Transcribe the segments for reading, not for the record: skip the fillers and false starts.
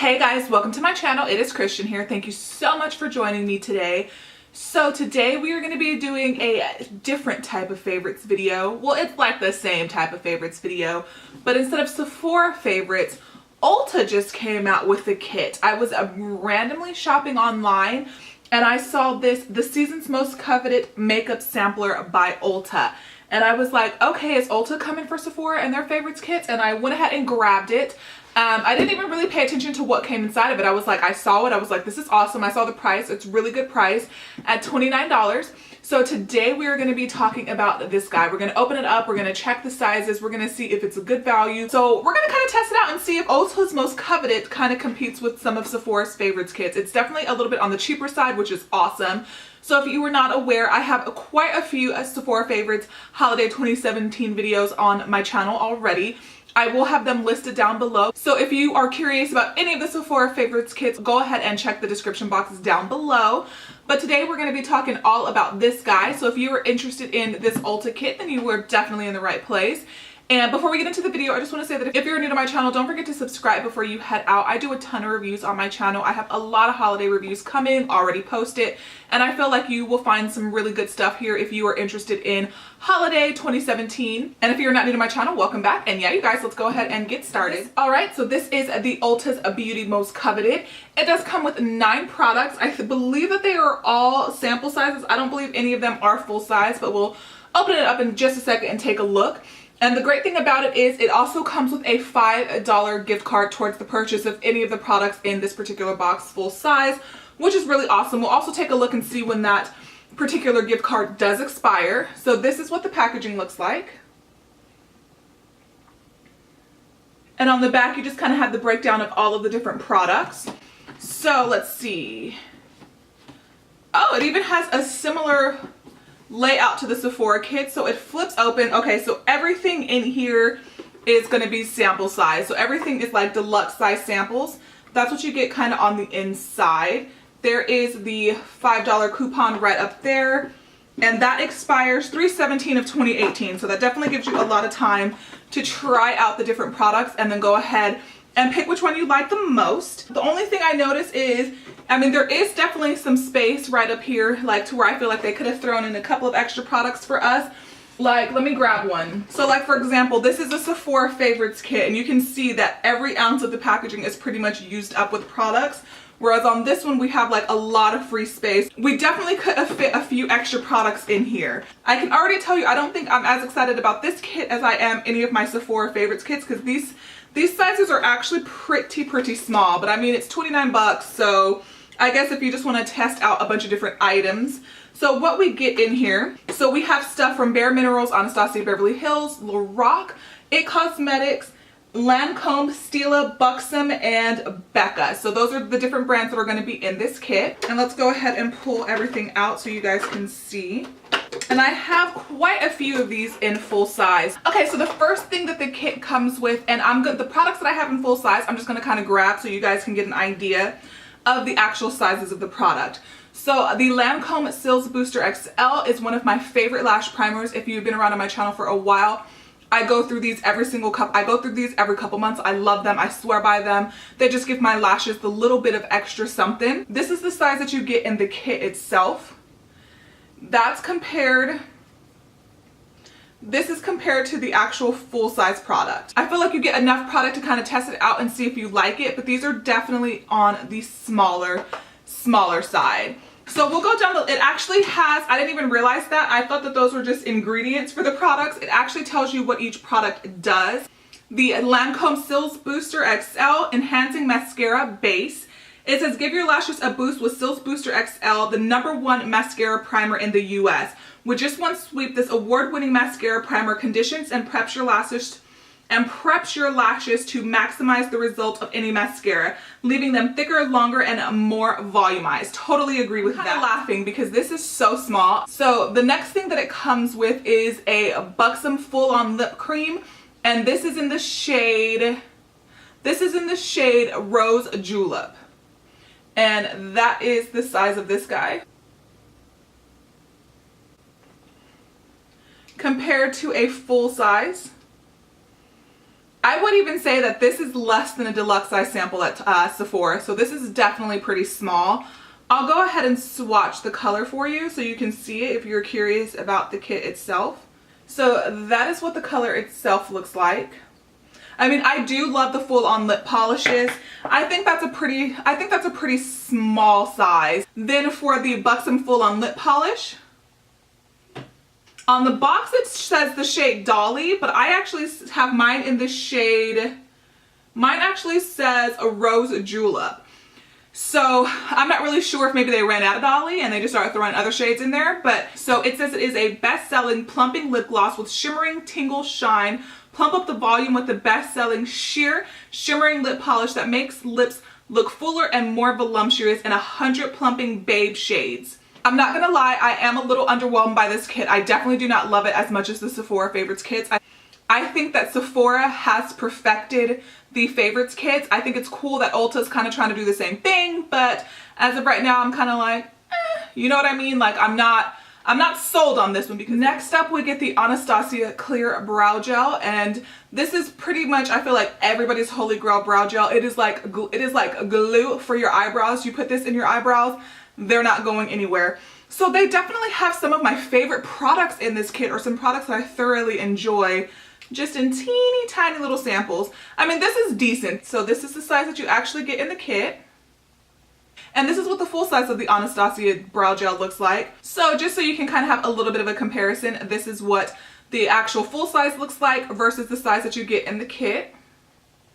Hey guys, welcome to my channel. It is Christian here. Thank you so much for joining me today. So today we are going to be doing a different type of favorites video. Well, it's like the same type of favorites video, but instead of Sephora favorites, Ulta just came out with the kit. I was randomly shopping online and I saw this, the season's most coveted makeup sampler by Ulta. And I was like, okay, is Ulta coming for Sephora and their favorites kits? And I went ahead and grabbed it. I didn't even really pay attention to what came inside of it. I was like, I saw it. I was like, this is awesome. I saw the price. It's really good price at $29. So today we are going to be talking about this guy. We're going to open it up. We're going to check the sizes. We're going to see if it's a good value. So we're going to kind of test it out and see if Ulta's most coveted kind of competes with some of Sephora's favorites kits. It's definitely a little bit on the cheaper side, which is awesome. So if you were not aware, I have quite a few Sephora favorites holiday 2017 videos on my channel already. I will have them listed down below. So if you are curious about any of the Sephora favorites kits, go ahead and check the description boxes down below. But today we're going to be talking all about this guy. So if you are interested in this Ulta kit, then you were definitely in the right place. And before we get into the video, I just want to say that if you're new to my channel, don't forget to subscribe before you head out. I do a ton of reviews on my channel. I have a lot of holiday reviews coming, already posted, and I feel like you will find some really good stuff here if you are interested in holiday 2017. And if you're not new to my channel, welcome back. And yeah, you guys, let's go ahead and get started. All right, so this is the Ulta's Beauty Most Coveted. It does come with 9 products. I believe that they are all sample sizes. I don't believe any of them are full size, but we'll open it up in just a second and take a look. And the great thing about it is it also comes with a $5 gift card towards the purchase of any of the products in this particular box full size, which is really awesome. We'll also take a look and see when that particular gift card does expire. So this is what the packaging looks like. And on the back, you just kind of have the breakdown of all of the different products. So let's see. Oh, it even has a similar layout to the Sephora kit, so it flips open. Okay, so everything in here is going to be sample size, so everything is like deluxe size samples. That's what you get kind of on the inside. There is the $5 coupon right up there, and that expires 3/17 of 2018, so that definitely gives you a lot of time to try out the different products and then go ahead and pick which one you like the most. The only thing I notice is, I mean, there is definitely some space right up here, like to where I feel like they could have thrown in a couple of extra products for us. Like, let me grab one. So like, for example, this is a Sephora favorites kit, and you can see that every ounce of the packaging is pretty much used up with products. Whereas on this one, we have like a lot of free space. We definitely could have fit a few extra products in here. I can already tell you, I don't think I'm as excited about this kit as I am any of my Sephora favorites kits, because these sizes are actually pretty small. But I mean, it's 29 bucks, so I guess if you just want to test out a bunch of different items. So what we get in here, so we have stuff from Bare Minerals, Anastasia Beverly Hills, Lorac, It Cosmetics, Lancome, Stila, Buxom, and Becca. So those are the different brands that are going to be in this kit. And let's go ahead and pull everything out so you guys can see. And I have quite a few of these in full size. Okay, so the first thing that the kit comes with, and the products that I have in full size, I'm just going to kind of grab so you guys can get an idea of the actual sizes of the product. So the Lancome Cils Booster XL is one of my favorite lash primers. If you've been around on my channel for a while, I go through these every couple months. I love them. I swear by them. They just give my lashes the little bit of extra something. This is the size that you get in the kit itself. This is compared to the actual full-size product. I feel like you get enough product to kind of test it out and see if you like it, but these are definitely on the smaller side. So we'll go down it actually has, I didn't even realize that. I thought that those were just ingredients for the products. It actually tells you what each product does. The Lancome Cils Booster XL Enhancing Mascara Base. It says, give your lashes a boost with Cils Booster XL, the #1 mascara primer in the US. With just one sweep, this award-winning mascara primer conditions and preps your lashes to maximize the result of any mascara, leaving them thicker, longer, and more volumized. Totally agree with that. I'm laughing because this is so small. So the next thing that it comes with is a Buxom full-on lip cream, and this is in the shade Rose Julep. And that is the size of this guy. Compared to a full size, this is the size of this guy. I would even say that this is less than a deluxe size sample at Sephora, so this is definitely pretty small. I'll go ahead and swatch the color for you so you can see it if you're curious about the kit itself. So that is what the color itself looks like. I mean, I do love the full-on lip polishes. I think that's a pretty small size. Then for the Buxom full-on lip polish, on the box it says the shade Dolly, but I actually have mine in the shade, mine actually says a Rose Julep. So I'm not really sure if maybe they ran out of Dolly and they just started throwing other shades in there. But so it says it is a best-selling plumping lip gloss with shimmering tingle shine. Plump up the volume with the best-selling sheer shimmering lip polish that makes lips look fuller and more voluptuous in 100 plumping babe shades. I'm not gonna lie, I am a little underwhelmed by this kit. I definitely do not love it as much as the Sephora Favorites kits. I think that Sephora has perfected the Favorites kits. I think it's cool that Ulta's kind of trying to do the same thing, but as of right now, I'm kind of like, you know what I mean? Like, I'm not sold on this one. Because next up we get the Anastasia clear brow gel, and this is pretty much, I feel like, everybody's holy grail brow gel. It is like glue for your eyebrows. You put this in your eyebrows, they're not going anywhere. So they definitely have some of my favorite products in this kit, or some products that I thoroughly enjoy, just in teeny tiny little samples. I mean, this is decent. So this is the size that you actually get in the kit. And this is what the full size of the Anastasia brow gel looks like. So just so you can kind of have a little bit of a comparison, this is what the actual full size looks like versus the size that you get in the kit.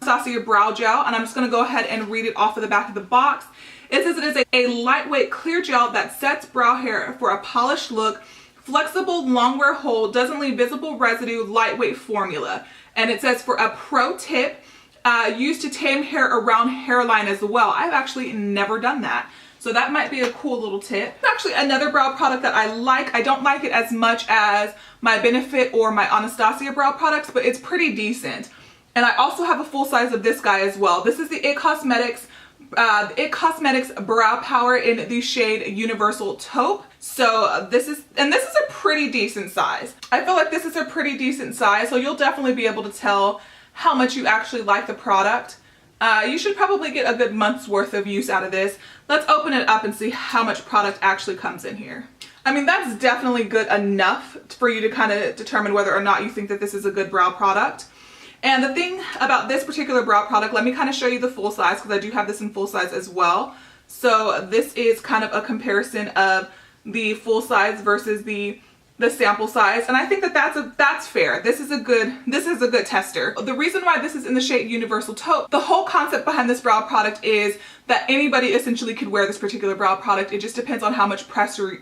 Anastasia brow gel, and I'm just going to go ahead and read it off of the back of the box. It says it is a lightweight clear gel that sets brow hair for a polished look, flexible, long wear hold, doesn't leave visible residue, lightweight formula. And it says for a pro tip, used to tame hair around hairline as well. I've actually never done that, so that might be a cool little tip. Actually, another brow product that I like. I don't like it as much as my Benefit or my Anastasia brow products, but it's pretty decent. And I also have a full size of this guy as well. This is the It Cosmetics Brow Power in the shade Universal Taupe. So this is a pretty decent size. I feel like this is a pretty decent size, so you'll definitely be able to tell how much you actually like the product. You should probably get a good month's worth of use out of this. Let's open it up and see how much product actually comes in here. I mean, that's definitely good enough for you to kind of determine whether or not you think that this is a good brow product. And the thing about this particular brow product, let me kind of show you the full size, because I do have this in full size as well. So this is kind of a comparison of the full size versus the sample size, and I think that that's fair. This is a good tester. The reason why this is in the shade Universal Taupe, the whole concept behind this brow product is that anybody essentially could wear this particular brow product. It just depends on how much pressure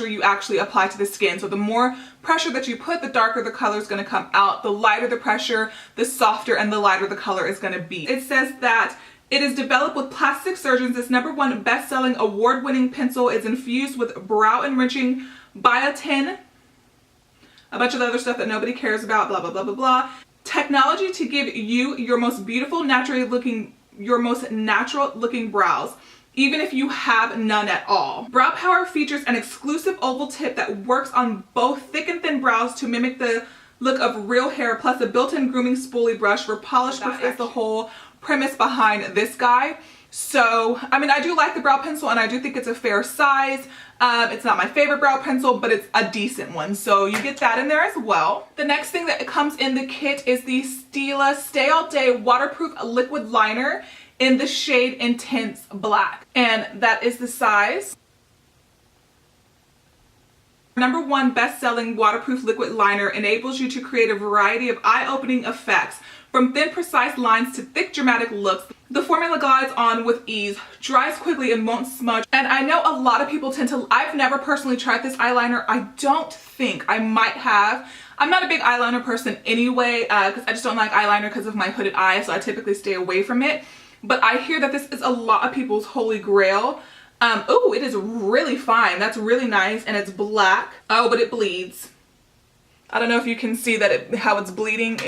you actually apply to the skin. So the more pressure that you put, the darker the color is going to come out. The lighter the pressure, the softer and the lighter the color is going to be. It says that it is developed with plastic surgeons. This #1 best-selling award-winning pencil is infused with brow-enriching biotin, a bunch of other stuff that nobody cares about, blah, blah, blah, blah, blah. Technology to give you your most beautiful, natural looking brows, even if you have none at all. Brow Power features an exclusive oval tip that works on both thick and thin brows to mimic the look of real hair, plus a built-in grooming spoolie brush for polish perfection. That is the whole premise behind this guy. So, I mean, I do like the brow pencil, and I do think it's a fair size. It's not my favorite brow pencil, but it's a decent one. So you get that in there as well. The next thing that comes in the kit is the Stila Stay All Day Waterproof Liquid Liner in the shade Intense Black. And that is the size. #1 best-selling waterproof liquid liner enables you to create a variety of eye-opening effects, from thin, precise lines to thick, dramatic looks. The formula glides on with ease, dries quickly, and won't smudge. And I know a lot of people tend to, I've never personally tried this eyeliner. I don't think, I might have. I'm not a big eyeliner person anyway, because I just don't like eyeliner because of my hooded eyes, so I typically stay away from it. But I hear that this is a lot of people's holy grail. Oh, it is really fine. That's really nice, and it's black. Oh, but it bleeds. I don't know if you can see that how it's bleeding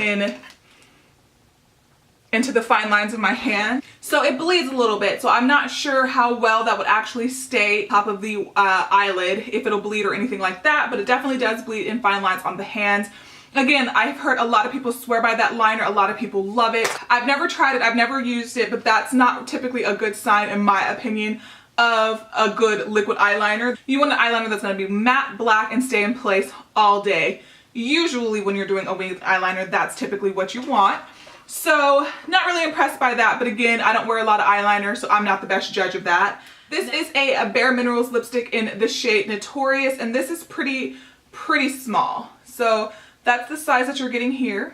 into the fine lines of my hand. So it bleeds a little bit, so I'm not sure how well that would actually stay top of the eyelid, if it'll bleed or anything like that, but it definitely does bleed in fine lines on the hands. Again, I've heard a lot of people swear by that liner. A lot of people love it. I've never tried it. I've never used it, but that's not typically a good sign, in my opinion, of a good liquid eyeliner. You want an eyeliner that's going to be matte black and stay in place all day. Usually when you're doing a winged eyeliner, that's typically what you want. So not really impressed by that, but again, I don't wear a lot of eyeliner, so I'm not the best judge of that. This is a Bare Minerals lipstick in the shade Notorious, and this is pretty small. So that's the size that you're getting here.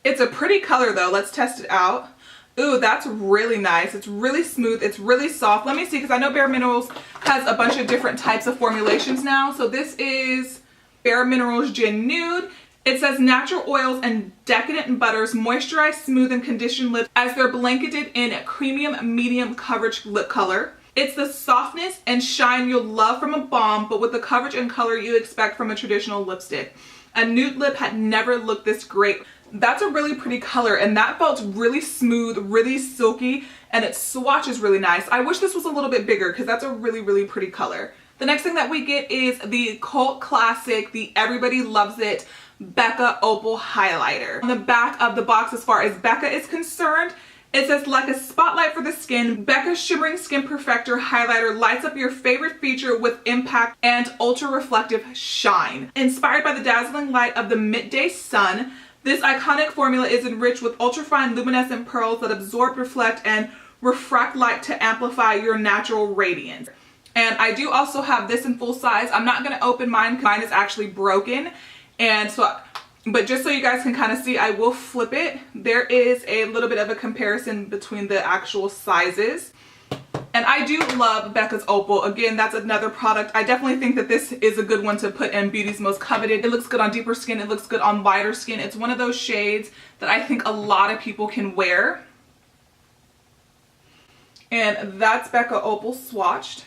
It's a pretty color though. Let's test it out. Ooh, that's really nice. It's really smooth. It's really soft. Let me see, because I know Bare Minerals has a bunch of different types of formulations now. So this is Bare Minerals Gin Nude. It says natural oils and decadent butters moisturize, smooth, and condition lips as they're blanketed in a premium medium coverage lip color. It's the softness and shine you'll love from a balm, but with the coverage and color you expect from a traditional lipstick. A nude lip had never looked this great. That's a really pretty color, and that felt really smooth, really silky, and its swatch is really nice. I wish this was a little bit bigger because that's a really pretty color. The next thing that we get is the cult classic, the everybody loves it, Becca Opal Highlighter. On the back of the box, as far as Becca is concerned, it says, like a spotlight for the skin, Becca's Shimmering Skin Perfector Highlighter lights up your favorite feature with impact and ultra reflective shine. Inspired by the dazzling light of the midday sun, this iconic formula is enriched with ultrafine luminescent pearls that absorb, reflect, and refract light to amplify your natural radiance. And I do also have this in full size. I'm not going to open mine because mine is actually broken. And so, but just so you guys can kind of see, I will flip it. There is a little bit of a comparison between the actual sizes. And I do love Becca's Opal. Again, that's another product. I definitely think that this is a good one to put in Beauty's Most Coveted. It looks good on deeper skin. It looks good on lighter skin. It's one of those shades that I think a lot of people can wear. And that's Becca Opal swatched.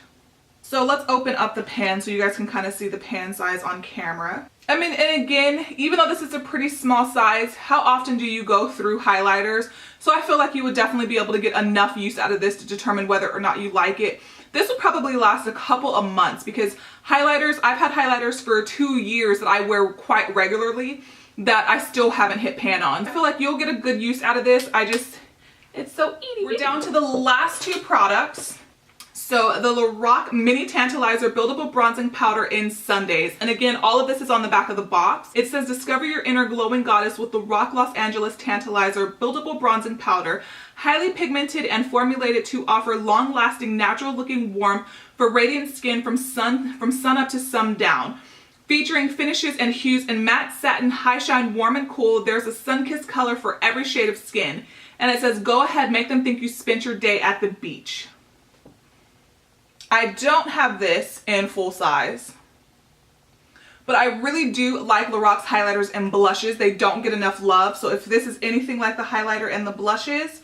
So let's open up the pan so you guys can kind of see the pan size on camera. I mean, and again, even though this is a pretty small size, how often do you go through highlighters? So I feel like you would definitely be able to get enough use out of this to determine whether or not you like it. This would probably last a couple of months because highlighters, I've had highlighters for 2 years that I wear quite regularly that I still haven't hit pan on. I feel like you'll get a good use out of this. It's so easy. We're down to the last two products. So the Lorac Mini Tantalizer Buildable Bronzing Powder in Sundays. And again, all of this is on the back of the box. It says, discover your inner glowing goddess with the Lorac Los Angeles Tantalizer Buildable Bronzing Powder. Highly pigmented and formulated to offer long-lasting, natural-looking warmth for radiant skin from sun up to sundown. Featuring finishes and hues in matte satin, high shine, warm and cool, there's a sun-kissed color for every shade of skin. And it says, go ahead, make them think you spent your day at the beach. I don't have this in full size, but I really do like Lorac's highlighters and blushes. They don't get enough love. So if this is anything like the highlighter and the blushes,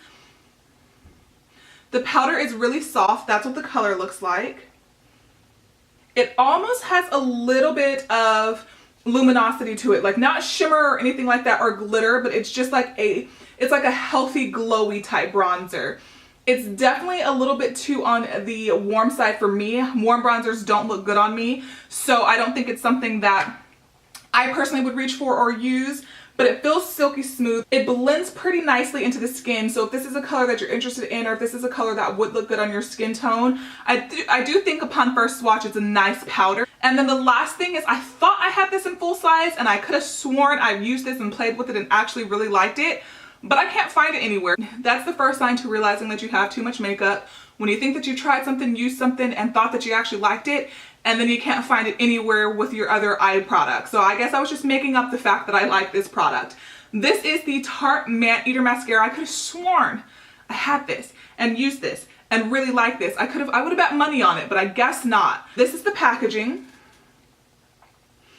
the powder is really soft. That's what the color looks like. It almost has a little bit of luminosity to it, like not shimmer or anything like that or glitter, but it's just like it's like a healthy glowy type bronzer. It's definitely a little bit too on the warm side for me. Warm bronzers don't look good on me, so I don't think it's something that I personally would reach for or use, but it feels silky smooth. It blends pretty nicely into the skin, so if this is a color that you're interested in, or if this is a color that would look good on your skin tone, I do think upon first swatch it's a nice powder. And then the last thing is, I thought I had this in full size, and I could have sworn I've used this and played with it and actually really liked it, but I can't find it anywhere. That's the first sign to realizing that you have too much makeup. When you think that you tried something, used something, and thought that you actually liked it, and then you can't find it anywhere with your other eye products. So I guess I was just making up the fact that I like this product. This is the Tarte Man Eater Mascara. I could have sworn I had this and used this and really liked this. I would have bet money on it, but I guess not. This is the packaging.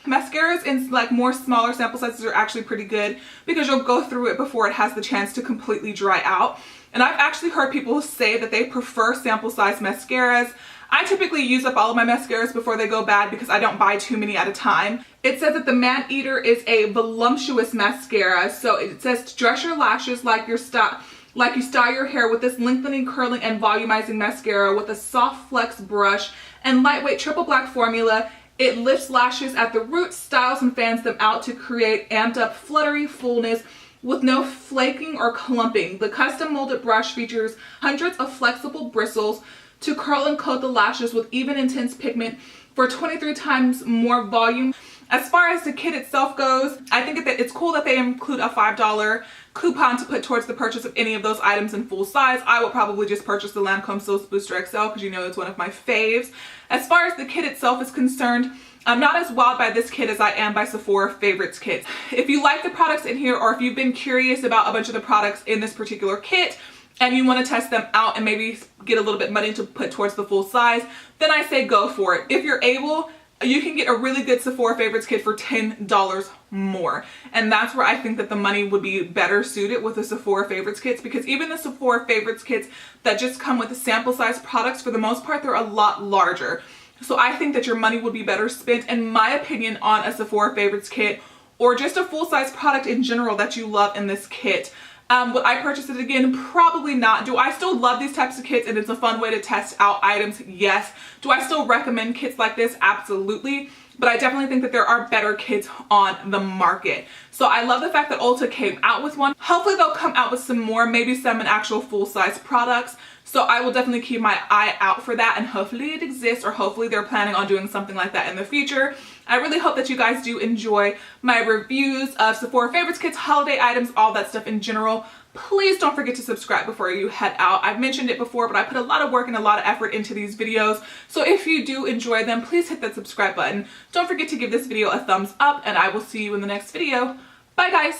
Mascaras in like more smaller sample sizes are actually pretty good because you'll go through it before it has the chance to completely dry out. And I've actually heard people say that they prefer sample size mascaras. I typically use up all of my mascaras before they go bad because I don't buy too many at a time. It says that the Man Eater is a voluptuous mascara. So it says to dress your lashes like you style your hair with this lengthening, curling, and volumizing mascara with a soft flex brush and lightweight triple black formula. It lifts lashes at the root, styles and fans them out to create amped up fluttery fullness with no flaking or clumping. The custom molded brush features hundreds of flexible bristles to curl and coat the lashes with even intense pigment for 23 times more volume. As far as the kit itself goes, I think that it's cool that they include a $5 coupon to put towards the purchase of any of those items in full size. I will probably just purchase the Lancome Source Booster XL because you know it's one of my faves. As far as the kit itself is concerned, I'm not as wowed by this kit as I am by Sephora Favorites kits. If you like the products in here, or if you've been curious about a bunch of the products in this particular kit, and you want to test them out and maybe get a little bit money to put towards the full size, then I say go for it. If you're able, you can get a really good Sephora Favorites kit for $10 more. And that's where I think that the money would be better suited with the Sephora Favorites kits, because even the Sephora Favorites kits that just come with the sample size products, for the most part, they're a lot larger. So I think that your money would be better spent, in my opinion, on a Sephora Favorites kit, or just a full-size product in general that you love in this kit. Would I purchase it again? Probably not. Do I still love these types of kits and it's a fun way to test out items? Yes. Do I still recommend kits like this? Absolutely. But I definitely think that there are better kits on the market. So I love the fact that Ulta came out with one. Hopefully they'll come out with some more, maybe some in actual full-size products. So I will definitely keep my eye out for that, and hopefully it exists, or hopefully they're planning on doing something like that in the future. I really hope that you guys do enjoy my reviews of Sephora Favorites kits, holiday items, all that stuff in general. Please don't forget to subscribe before you head out. I've mentioned it before, but I put a lot of work and a lot of effort into these videos. So if you do enjoy them, please hit that subscribe button. Don't forget to give this video a thumbs up, and I will see you in the next video. Bye guys!